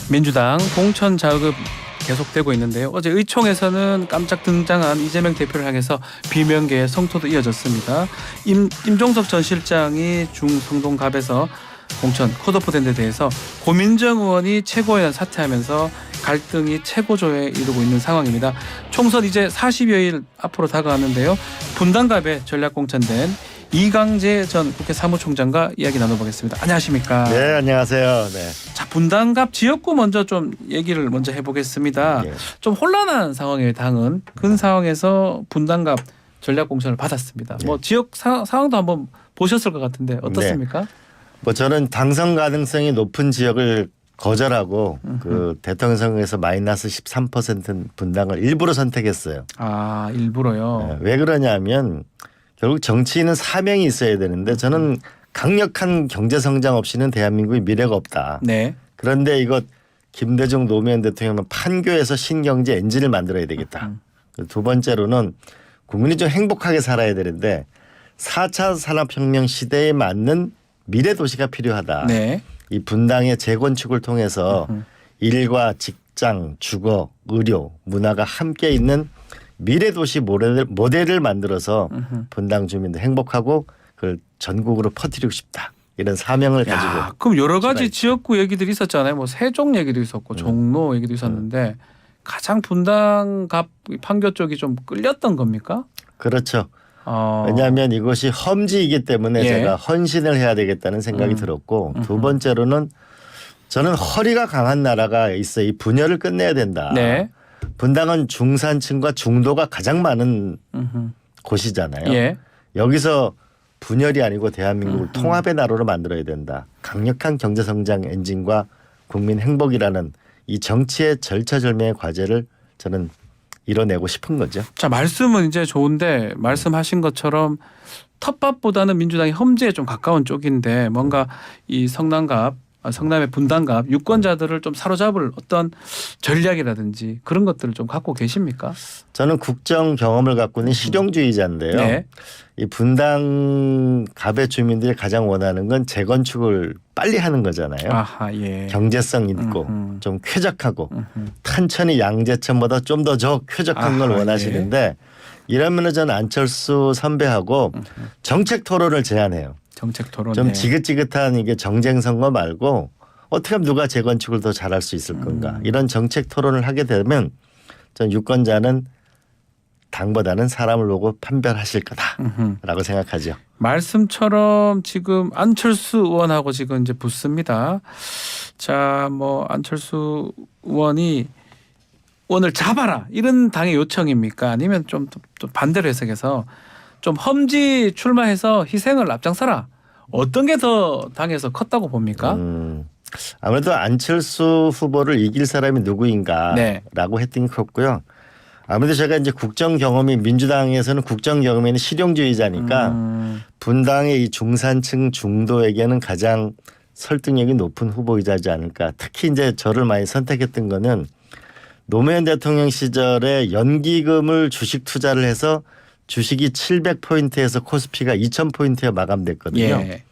민주당 공천 자금 계속되고 있는데요. 어제 의총에서는 깜짝 등장한 이재명 대표를 향해서 비명계의 성토도 이어졌습니다. 임종석 전 실장이 중성동갑에서 공천 컷오프된 데 대해서 고민정 의원이 최고위원 사퇴하면서 갈등이 최고조에 이르고 있는 상황입니다. 총선 이제 40여일 앞으로 다가왔는데요. 분당갑에 전략 공천된 이강재 전 국회 사무총장과 이야기 나눠보겠습니다. 안녕하십니까? 네, 안녕하세요. 네. 자, 분당갑 지역구 먼저 좀 얘기를 먼저 해보겠습니다. 네. 좀 혼란한 상황이에요, 당은. 그 상황에서 분당갑 전략 공천을 받았습니다. 네. 뭐 지역 상황도 한번 보셨을 것 같은데 어떻습니까? 뭐 저는 당선 가능성이 높은 지역을 거절하고 그 대통령 선거에서 마이너스 13% 분당을 일부러 선택했어요. 아, 일부러요. 네, 왜 그러냐면 결국 정치인은 사명이 있어야 되는데 저는 강력한 경제 성장 없이는 대한민국의 미래가 없다. 네. 그런데 이것 김대중 노무현 대통령은 판교에서 신경제 엔진을 만들어야 되겠다. 두 번째로는 국민이 좀 행복하게 살아야 되는데 4차 산업혁명 시대에 맞는 미래 도시가 필요하다. 네. 이 분당의 재건축을 통해서 일과 직장, 주거, 의료, 문화가 함께 있는 미래 도시 모델을 만들어서 분당 주민들 행복하고 그걸 전국으로 퍼뜨리고 싶다. 이런 사명을 가지고. 그럼 여러 가지 지역구 얘기들이 있었잖아요. 뭐 세종 얘기도 있었고 종로 얘기도 있었는데 가장 분당갑 판교 쪽이 좀 끌렸던 겁니까? 그렇죠. 왜냐하면 이것이 험지이기 때문에 제가 헌신을 해야 되겠다는 생각이 들었고 두 번째로는 저는 허리가 강한 나라가 있어 이 분열을 끝내야 된다. 네. 분당은 중산층과 중도가 가장 많은 곳이잖아요. 예. 여기서 분열이 아니고 대한민국을 통합의 나라로 만들어야 된다. 강력한 경제성장 엔진과 국민 행복이라는 이 정치의 절차절명의 과제를 저는 이뤄내고 싶은 거죠. 자, 말씀은 이제 좋은데 말씀하신 것처럼 텃밭보다는 민주당이 험지에 좀 가까운 쪽인데 뭔가 이 성남의 분당갑 유권자들을 좀 사로잡을 어떤 전략이라든지 그런 것들을 좀 갖고 계십니까? 저는 국정 경험을 갖고 있는 실용주의자인데요. 네. 이 분당갑의 주민들이 가장 원하는 건 재건축을 빨리 하는 거잖아요. 아하, 예. 경제성 있고 좀 쾌적하고 탄천이 양재천보다 좀 더 쾌적한 걸 원하시는데 이러면은 저는 안철수 선배하고 정책 토론을 제안해요. 정책 토론. 좀 지긋지긋한 이게 정쟁 선거 말고 어떻게 하면 누가 재건축을 더 잘할 수 있을 건가 이런 정책 토론을 하게 되면 전 유권자는 당보다는 사람을 보고 판별하실 거다라고 생각하죠. 말씀처럼 지금 안철수 의원하고 지금 이제 붙습니다. 자, 뭐 안철수 의원이 오늘 잡아라 이런 당의 요청입니까? 아니면 좀 반대로 해석해서 좀 험지 출마해서 희생을 앞장서라. 어떤 게 더 당에서 컸다고 봅니까? 아무래도 안철수 후보를 이길 사람이 누구인가라고 했던 게 컸고요. 아무래도 제가 이제 국정 경험이 민주당에서는 국정 경험에는 실용주의자니까 분당의 이 중산층 중도에게는 가장 설득력이 높은 후보이자지 않을까. 특히 이제 저를 많이 선택했던 거는 노무현 대통령 시절에 연기금을 주식 투자를 해서 주식이 700포인트에서 코스피가 2000포인트에 마감됐거든요. 예.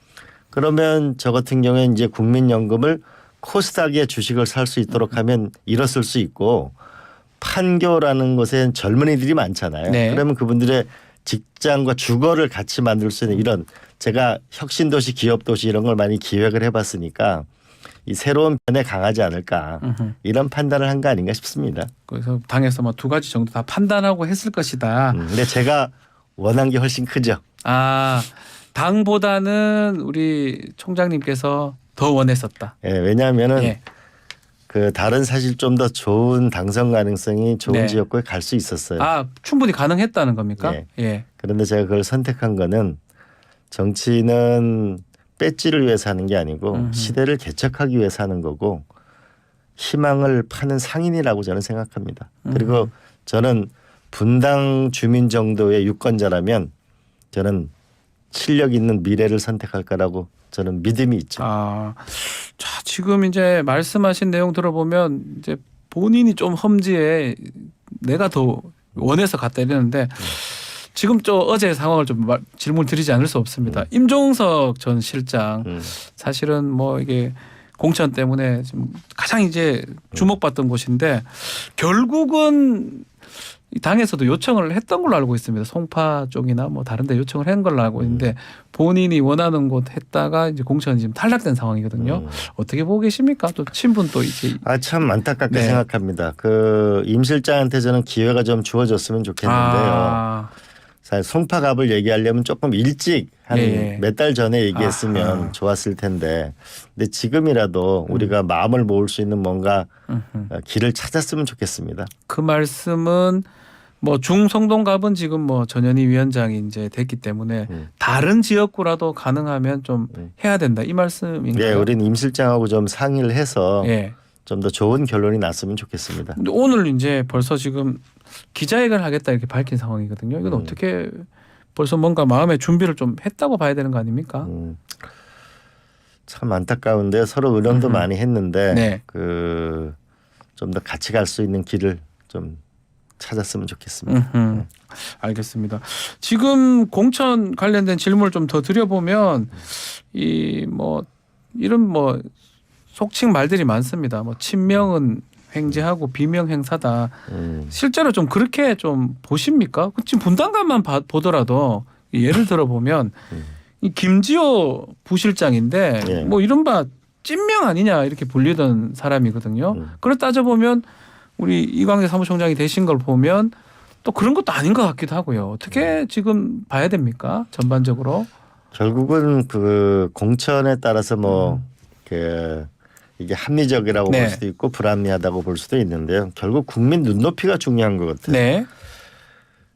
그러면 저 같은 경우에는 이제 국민연금을 코스닥에 주식을 살 수 있도록 하면 일었을 수 있고 판교라는 곳엔 젊은이들이 많잖아요. 네. 그러면 그분들의 직장과 주거를 같이 만들 수 있는 이런 제가 혁신도시 기업도시 이런 걸 많이 기획을 해봤으니까 이 새로운 변에 강하지 않을까 이런 판단을 한 거 아닌가 싶습니다. 그래서 당에서 뭐 두 가지 정도 다 판단하고 했을 것이다. 근데 제가 원한 게 훨씬 크죠. 아, 당보다는 우리 총장님께서 더 원했었다. 예, 왜냐하면은 그 다른 사실 좀 더 좋은 당선 가능성이 좋은 지역구에 갈 수 있었어요. 아, 충분히 가능했다는 겁니까? 예. 그런데 제가 그걸 선택한 거는 정치는 배지를 위해서 하는 게 아니고 시대를 개척하기 위해서 하는 거고 희망을 파는 상인이라고 저는 생각합니다. 그리고 저는 분당 주민 정도의 유권자라면 저는 실력 있는 미래를 선택할 거라고 저는 믿음이 있죠. 아, 자, 지금 이제 말씀하신 내용 들어보면 이제 본인이 좀 험지에 내가 더 원해서 갔다 이랬는데 지금 어제 상황을 좀 질문 드리지 않을 수 없습니다. 임종석 전 실장 사실은 뭐 이게 공천 때문에 지금 가장 이제 주목받던 곳인데 결국은 이 당에서도 요청을 했던 걸로 알고 있습니다. 송파 쪽이나 뭐 다른 데 요청을 한 걸로 알고 있는데 본인이 원하는 곳 했다가 이제 공천이 지금 탈락된 상황이거든요. 어떻게 보고 계십니까? 또 친분 또 이제 참 안타깝게 네. 생각합니다. 그 임 실장한테 저는 기회가 좀 주어졌으면 좋겠는데요. 사실 송파갑을 얘기하려면 조금 일찍 한 몇 달 전에 얘기했으면 좋았을 텐데, 근데 지금이라도 우리가 마음을 모을 수 있는 뭔가 길을 찾았으면 좋겠습니다. 그 말씀은 뭐 중성동갑은 지금 뭐 전현희 위원장이 이제 됐기 때문에 다른 지역구라도 가능하면 좀 해야 된다 이 말씀인가요? 네, 우리는 임 실장하고 좀 상의를 해서 예. 좀 더 좋은 결론이 났으면 좋겠습니다. 근데 오늘 이제 벌써 지금 기자회견을 하겠다 이렇게 밝힌 상황이거든요. 이건 어떻게 벌써 뭔가 마음의 준비를 좀 했다고 봐야 되는 거 아닙니까? 참 안타까운데 서로 의논도 많이 했는데 네. 그 좀 더 같이 갈 수 있는 길을 좀 찾았으면 좋겠습니다. 알겠습니다. 지금 공천 관련된 질문을 좀 더 드려보면 이 뭐 이런 뭐 속칭 말들이 많습니다. 뭐 친명은 횡재하고 비명 행사다. 실제로 좀 그렇게 좀 보십니까? 지금 분당감만 보더라도 예를 들어 보면 이 김지호 부실장인데 예. 뭐 이른바 찐명 아니냐 이렇게 불리던 사람이거든요. 그걸 따져보면 우리 이광재 사무총장이 되신 걸 보면 또 그런 것도 아닌 것 같기도 하고요. 어떻게 지금 봐야 됩니까? 전반적으로. 결국은 그 공천에 따라서 뭐 이게 합리적이라고 네. 볼 수도 있고 불합리하다고 볼 수도 있는데요. 결국 국민 눈높이가 중요한 것 같아요. 네.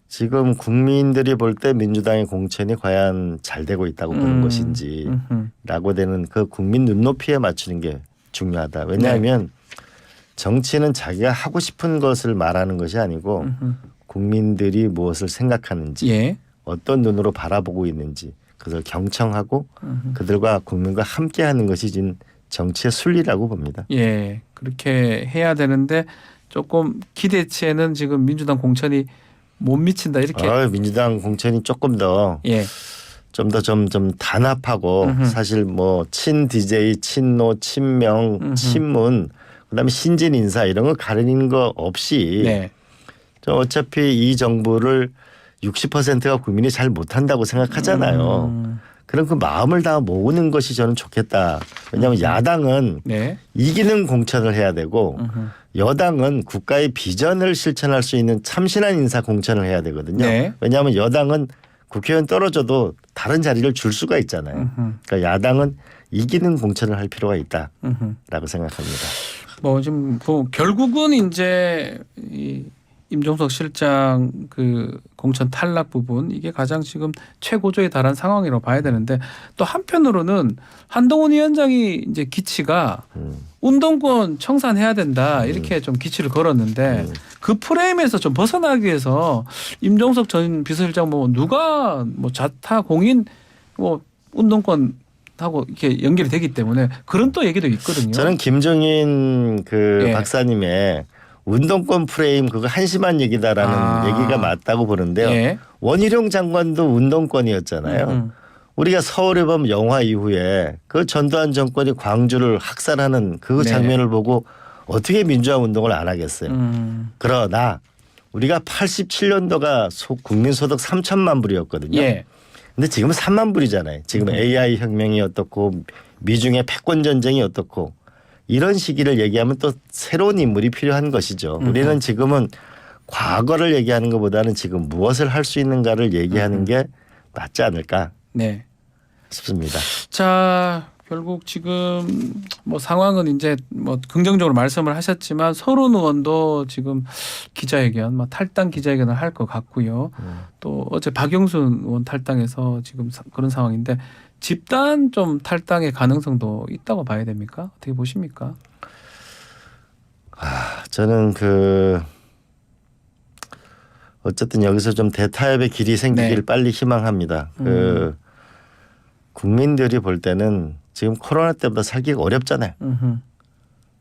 지금 국민들이 볼 때 민주당의 공천이 과연 잘 되고 있다고 보는 것인지라고 되는 그 국민 눈높이에 맞추는 게 중요하다. 왜냐하면 정치는 자기가 하고 싶은 것을 말하는 것이 아니고 국민들이 무엇을 생각하는지 예. 어떤 눈으로 바라보고 있는지 그것을 경청하고 그들과 국민과 함께하는 것이 진 정치의 순리라고 봅니다. 예. 그렇게 해야 되는데 조금 기대치에는 지금 민주당 공천이 못 미친다 이렇게. 민주당 공천이 조금 더 예. 좀 더 좀 단합하고 사실 뭐 친 DJ, 친노, 친명, 친문 그다음에 신진 인사 이런 거 가리는 거 없이 네. 어차피 이 정부를 60%가 국민이 잘 못한다고 생각하잖아요. 그럼 그 마음을 다 모으는 것이 저는 좋겠다. 왜냐하면 야당은 네. 이기는 공천을 해야 되고 여당은 국가의 비전을 실천할 수 있는 참신한 인사 공천을 해야 되거든요. 네. 왜냐하면 여당은 국회의원 떨어져도 다른 자리를 줄 수가 있잖아요. 그러니까 야당은 이기는 공천을 할 필요가 있다라고 생각합니다. 뭐 지금 뭐 결국은 이제 이 임종석 실장 그 공천 탈락 부분 이게 가장 지금 최고조에 달한 상황이라고 봐야 되는데 또 한편으로는 한동훈 위원장이 이제 기치가 운동권 청산해야 된다 이렇게 좀 기치를 걸었는데 그 프레임에서 좀 벗어나기 위해서 임종석 전 비서실장 뭐 누가 뭐 자타 공인 뭐 운동권 하고 이렇게 연결이 되기 때문에 그런 또 얘기도 있거든요. 저는 김종인 그 예. 박사님의 운동권 프레임 그거 한심한 얘기다라는 얘기가 맞다고 보는데요. 예. 원희룡 장관도 운동권이었잖아요. 우리가 서울에 보면 영화 이후에 그 전두환 정권이 광주를 학살하는 그 장면을 보고 어떻게 민주화 운동을 안 하겠어요. 그러나 우리가 87년도가 국민소득 3천만 불이었거든요. 예. 근데 지금은 3만 불이잖아요. 지금 AI 혁명이 어떻고 미중의 패권 전쟁이 어떻고 이런 시기를 얘기하면 또 새로운 인물이 필요한 것이죠. 우리는 지금은 과거를 얘기하는 것보다는 지금 무엇을 할 수 있는가를 얘기하는 게 맞지 않을까 네. 싶습니다. 자, 결국 지금 뭐 상황은 이제 뭐 긍정적으로 말씀을 하셨지만 서른 의원도 지금 기자회견, 뭐 탈당 기자회견을 할 것 같고요. 또 어제 박영순 의원 탈당해서 지금 그런 상황인데 집단 좀 탈당의 가능성도 있다고 봐야 됩니까? 어떻게 보십니까? 저는 어쨌든 여기서 좀 대타협의 길이 생기기를 빨리 희망합니다. 국민들이 볼 때는 지금 코로나 때보다 살기가 어렵잖아요.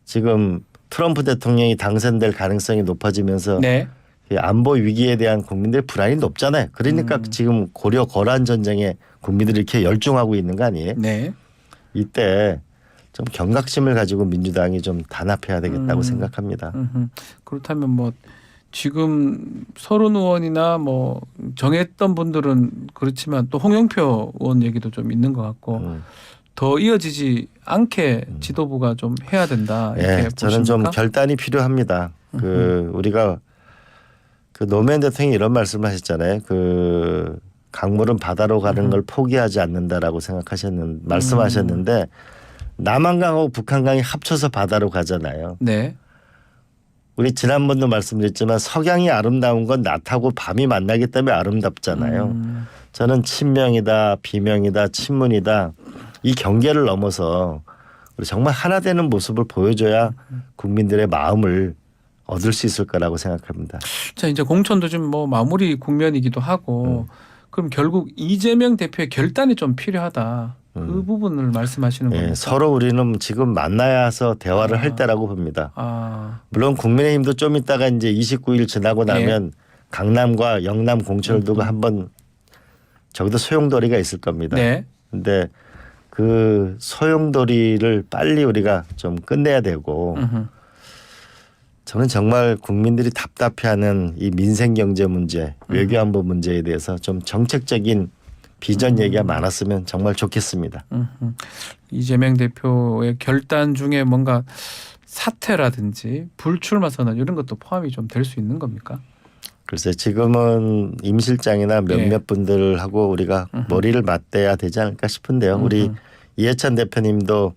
지금 트럼프 대통령이 당선될 가능성이 높아지면서 네. 안보 위기에 대한 국민들의 불안이 높잖아요. 그러니까 지금 고려 거란 전쟁에 국민들이 이렇게 열중하고 있는 거 아니에요? 네. 이때 좀 경각심을 가지고 민주당이 좀 단합해야 되겠다고 생각합니다. 그렇다면 뭐 지금 서른 의원이나 뭐 정했던 분들은 그렇지만 또 홍영표 의원 얘기도 좀 있는 것 같고 더 이어지지 않게 지도부가 좀 해야 된다. 이렇게 저는 좀 보십니까? 결단이 필요합니다. 우리가 그 노무현 대통령이 이런 말씀을 하셨잖아요. 그 강물은 바다로 가는 걸 포기하지 않는다라고 말씀하셨는데 남한강하고 북한강이 합쳐서 바다로 가잖아요. 네. 우리 지난번도 말씀드렸지만 석양이 아름다운 건 낮하고 밤이 만나기 때문에 아름답잖아요. 저는 친명이다, 비명이다, 친문이다 이 경계를 넘어서 우리 정말 하나 되는 모습을 보여줘야 국민들의 마음을 얻을 수 있을 거라고 생각합니다. 자, 이제 공천도 좀 뭐 마무리 국면이기도 하고 그럼 결국 이재명 대표의 결단이 좀 필요하다. 그 부분을 말씀하시는 겁니까? 서로 우리는 지금 만나야서 대화를 할 때라고 봅니다. 물론 국민의힘도 좀 있다가 이제 29일 지나고 나면 강남과 영남 공천을 두고 한번 저기도 소용돌이가 있을 겁니다. 네. 근데 그 소용돌이를 빨리 우리가 좀 끝내야 되고 저는 정말 국민들이 답답해하는 이 민생 경제 문제, 외교안보 문제에 대해서 좀 정책적인 비전 얘기가 많았으면 정말 좋겠습니다. 이재명 대표의 결단 중에 뭔가 사퇴라든지 불출마 선언 이런 것도 포함이 좀 될 수 있는 겁니까? 글쎄 지금은 임 실장이나 몇몇 분들하고 우리가 머리를 맞대야 되지 않을까 싶은데요. 우리 이해찬 대표님도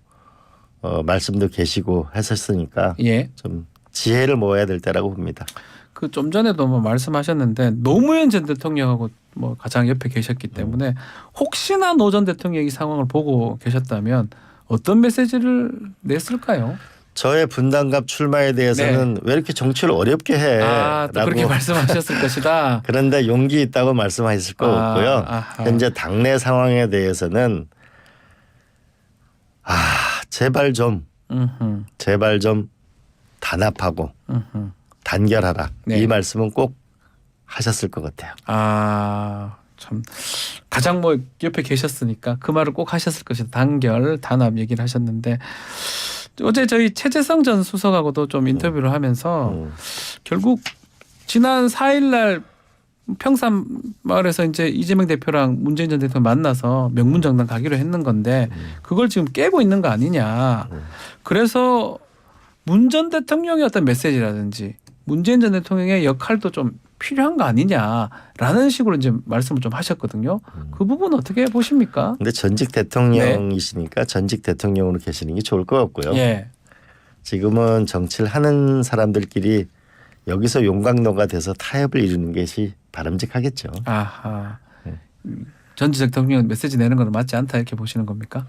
말씀도 계시고 했었으니까 좀 지혜를 모아야 될 때라고 봅니다. 그 좀 전에도 뭐 말씀하셨는데 노무현 전 대통령하고 뭐 가장 옆에 계셨기 때문에 혹시나 노 전 대통령이 이 상황을 보고 계셨다면 어떤 메시지를 냈을까요? 저의 분당갑 출마에 대해서는 왜 이렇게 정치를 어렵게 해? 또 그렇게 말씀하셨을 것이다. 그런데 용기 있다고 말씀하실 거 없고요. 현재 당내 상황에 대해서는 제발 좀 단합하고 단결하라. 이 말씀은 꼭 하셨을 것 같아요. 참 가장 뭐 옆에 계셨으니까 그 말을 꼭 하셨을 것이다. 단결, 단합 얘기를 하셨는데 어제 저희 최재성 전 수석하고도 좀 인터뷰를 하면서 결국 지난 4일날 평산 마을에서 이제 이재명 대표랑 문재인 전 대통령 만나서 명문정당 가기로 했는 건데 그걸 지금 깨고 있는 거 아니냐. 그래서 문 전 대통령의 어떤 메시지라든지 문재인 전 대통령의 역할도 좀 필요한 거 아니냐라는 식으로 이제 말씀을 좀 하셨거든요. 그 부분 어떻게 보십니까? 근데 전직 대통령이시니까 전직 대통령으로 계시는 게 좋을 것 같고요. 지금은 정치를 하는 사람들끼리 여기서 용광로가 돼서 타협을 이루는 것이 바람직하겠죠. 전직 대통령 메시지 내는 건 맞지 않다 이렇게 보시는 겁니까?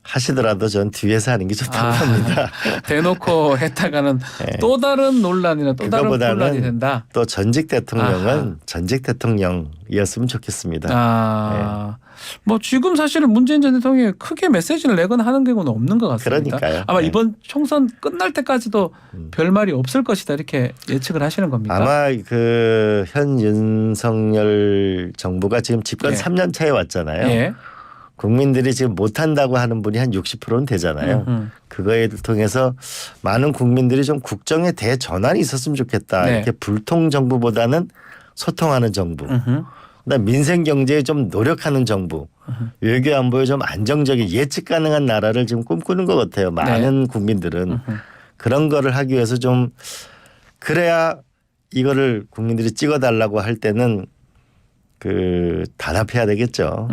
하시더라도 전 뒤에서 하는 게 좋다고 봅니다. 대놓고 했다가는 또 다른 논란이나 또 다른 혼란이 된다. 또 전직 대통령은 전직 대통령이었으면 좋겠습니다. 뭐 지금 사실은 문재인 전 대통령이 크게 메시지를 내거나 하는 경우는 없는 것 같습니다. 그러니까요. 아마 이번 총선 끝날 때까지도 별말이 없을 것이다 이렇게 예측을 하시는 겁니까? 아마 그 현 윤석열 정부가 지금 집권 3년 차에 왔잖아요. 국민들이 지금 못한다고 하는 분이 한 60%는 되잖아요. 그거에 통해서 많은 국민들이 좀 국정에 대전환이 있었으면 좋겠다. 이렇게 불통 정부보다는 소통하는 정부. 그다음 민생 경제에 좀 노력하는 정부. 외교 안보에 좀 안정적인 예측 가능한 나라를 지금 꿈꾸는 것 같아요. 많은 국민들은. 그런 거를 하기 위해서 좀 그래야 이거를 국민들이 찍어달라고 할 때는 그 단합해야 되겠죠.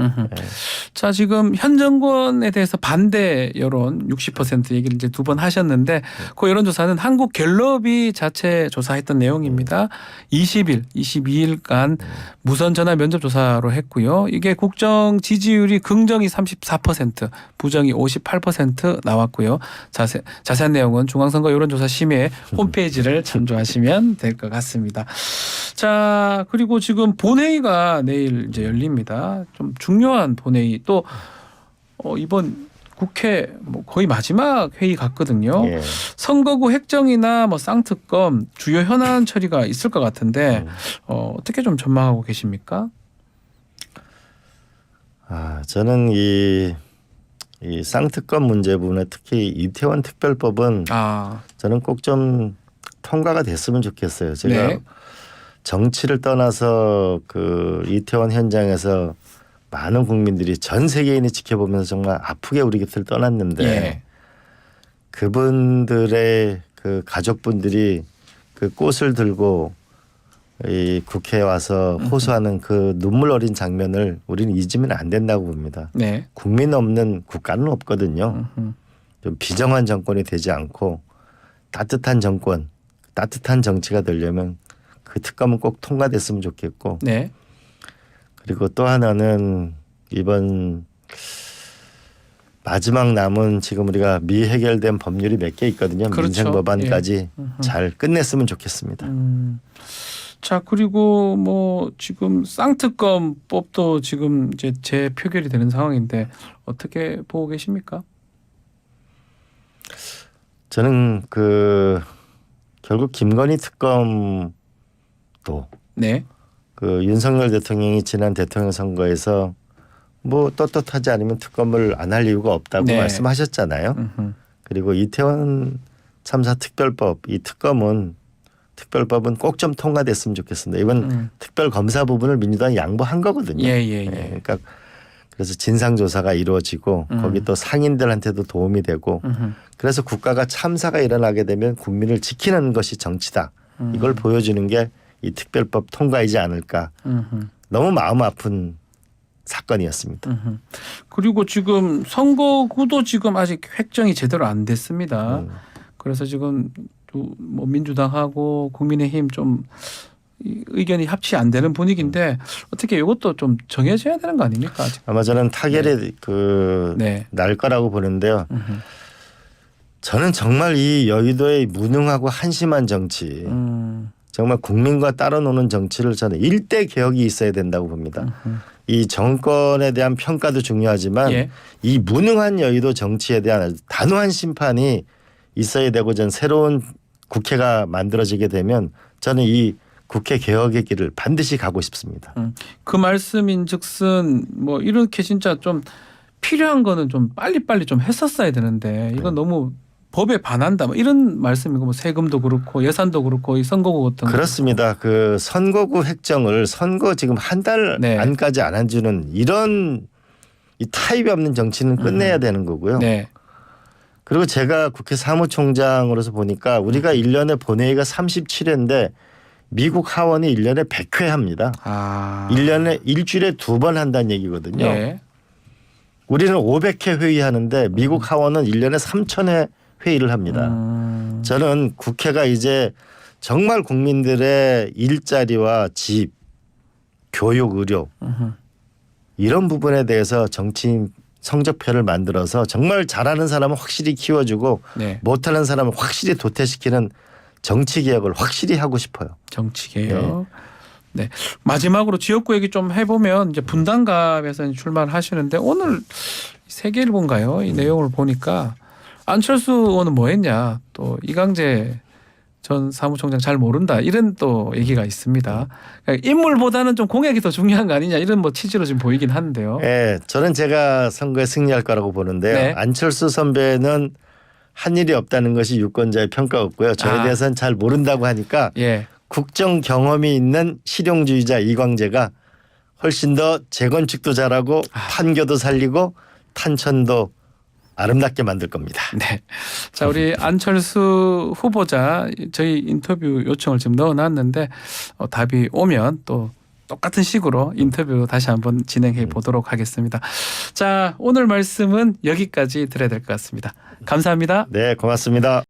자, 지금 현 정권에 대해서 반대 여론 60% 얘기를 이제 두 번 하셨는데 그 여론조사는 한국갤럽이 자체 조사했던 내용입니다. 20일, 22일간 무선 전화 면접 조사로 했고요. 이게 국정 지지율이 긍정이 34%, 부정이 58% 나왔고요. 자세한 내용은 중앙선거 여론조사 심의 홈페이지를 참조하시면 될 것 같습니다. 자, 그리고 지금 본회의가 내일 이제 열립니다. 좀 중요한 본회의 또 이번 국회 뭐 거의 마지막 회의 같거든요. 선거구 획정이나 뭐 쌍특검 주요 현안 처리가 있을 것 같은데 어떻게 좀 전망하고 계십니까? 저는 이 이 쌍특검 문제 부분에 특히 이태원 특별법은 저는 꼭 좀 통과가 됐으면 좋겠어요. 제가 네. 정치를 떠나서 그 이태원 현장에서 많은 국민들이 전 세계인이 지켜보면서 정말 아프게 우리 곁을 떠났는데 예. 그분들의 그 가족분들이 그 꽃을 들고 이 국회에 와서 호소하는 그 눈물 어린 장면을 우리는 잊으면 안 된다고 봅니다. 네. 국민 없는 국가는 없거든요. 좀 비정한 정권이 되지 않고 따뜻한 정권, 따뜻한 정치가 되려면 그 특검은 꼭 통과됐으면 좋겠고 네. 그리고 또 하나는 이번 마지막 남은 지금 우리가 미해결된 법률이 몇 개 있거든요. 그렇죠. 민생법안까지 예. 잘 끝냈으면 좋겠습니다. 자, 그리고 뭐 지금 쌍특검법도 지금 이제 재표결이 되는 상황인데 어떻게 보고 계십니까? 저는 그 결국 김건희 특검도 네. 그 윤석열 대통령이 지난 대통령 선거에서 뭐 떳떳하지 않으면 특검을 안 할 이유가 없다고 네. 말씀하셨잖아요. 그리고 이태원 참사 특별법 이 특별법은 꼭 좀 통과됐으면 좋겠습니다. 이번 특별 검사 부분을 민주당이 양보한 거거든요. 예. 그러니까 그래서 진상 조사가 이루어지고 거기 또 상인들한테도 도움이 되고 그래서 국가가 참사가 일어나게 되면 국민을 지키는 것이 정치다. 이걸 보여주는 게 이 특별법 통과이지 않을까. 너무 마음 아픈 사건이었습니다. 그리고 지금 선거구도 지금 아직 획정이 제대로 안 됐습니다. 그래서 지금 뭐 민주당하고 국민의힘 좀 의견이 합치 안 되는 분위기인데 어떻게 이것도 좀 정해져야 되는 거 아닙니까? 지금? 아마 저는 타결이 네. 그 날 거라고 보는데요. 저는 정말 이 여의도의 무능하고 한심한 정치, 정말 국민과 따로 노는 정치를 저는 일대 개혁이 있어야 된다고 봅니다. 이 정권에 대한 평가도 중요하지만 이 무능한 여의도 정치에 대한 단호한 심판이 있어야 되고 전 새로운 국회가 만들어지게 되면 저는 이 국회 개혁의 길을 반드시 가고 싶습니다. 그 말씀인즉슨 뭐 이렇게 진짜 좀 필요한 거는 좀 빨리빨리 좀 했었어야 되는데 이건 너무 법에 반한다 뭐 이런 말씀이고 뭐 세금도 그렇고 예산도 그렇고 이 선거구 같은 그렇습니다. 그 선거구 획정을 선거 지금 한 달 안까지 안 해주는 이런 이 타입이 없는 정치는 끝내야 되는 거고요. 네. 그리고 제가 국회 사무총장으로서 보니까 우리가 1년에 본회의가 37회인데 미국 하원이 1년에 100회 합니다. 1년에 일주일에 2번 한다는 얘기거든요. 네. 우리는 500회 회의하는데 미국 하원은 1년에 3000회 회의를 합니다. 저는 국회가 이제 정말 국민들의 일자리와 집, 교육, 의료 이런 부분에 대해서 정치인 성적표를 만들어서 정말 잘하는 사람은 확실히 키워주고 못하는 사람은 확실히 도태시키는 정치개혁을 확실히 하고 싶어요. 정치개혁. 네. 마지막으로 지역구 얘기 좀 해보면 이제 분당갑에서 출마를 하시는데 오늘 세계일보인가요? 이 내용을 보니까 안철수 의원은 뭐 했냐. 또 이강재 전 사무총장 잘 모른다. 이런 또 얘기가 있습니다. 그러니까 인물보다는 좀 공약이 더 중요한 거 아니냐. 이런 뭐 취지로 지금 보이긴 한데요. 네. 저는 제가 선거에 승리할 거라고 보는데요. 네. 안철수 선배는 한 일이 없다는 것이 유권자의 평가였고요. 저에 대해서는 잘 모른다고 하니까 국정 경험이 있는 실용주의자 이광재가 훨씬 더 재건축도 잘하고 판교도 살리고 탄천도 아름답게 만들 겁니다. 네. 자, 우리 안철수 후보자 저희 인터뷰 요청을 지금 넣어놨는데 답이 오면 또 똑같은 식으로 인터뷰 다시 한번 진행해 보도록 하겠습니다. 자, 오늘 말씀은 여기까지 드려야 될 것 같습니다. 감사합니다. 네, 고맙습니다.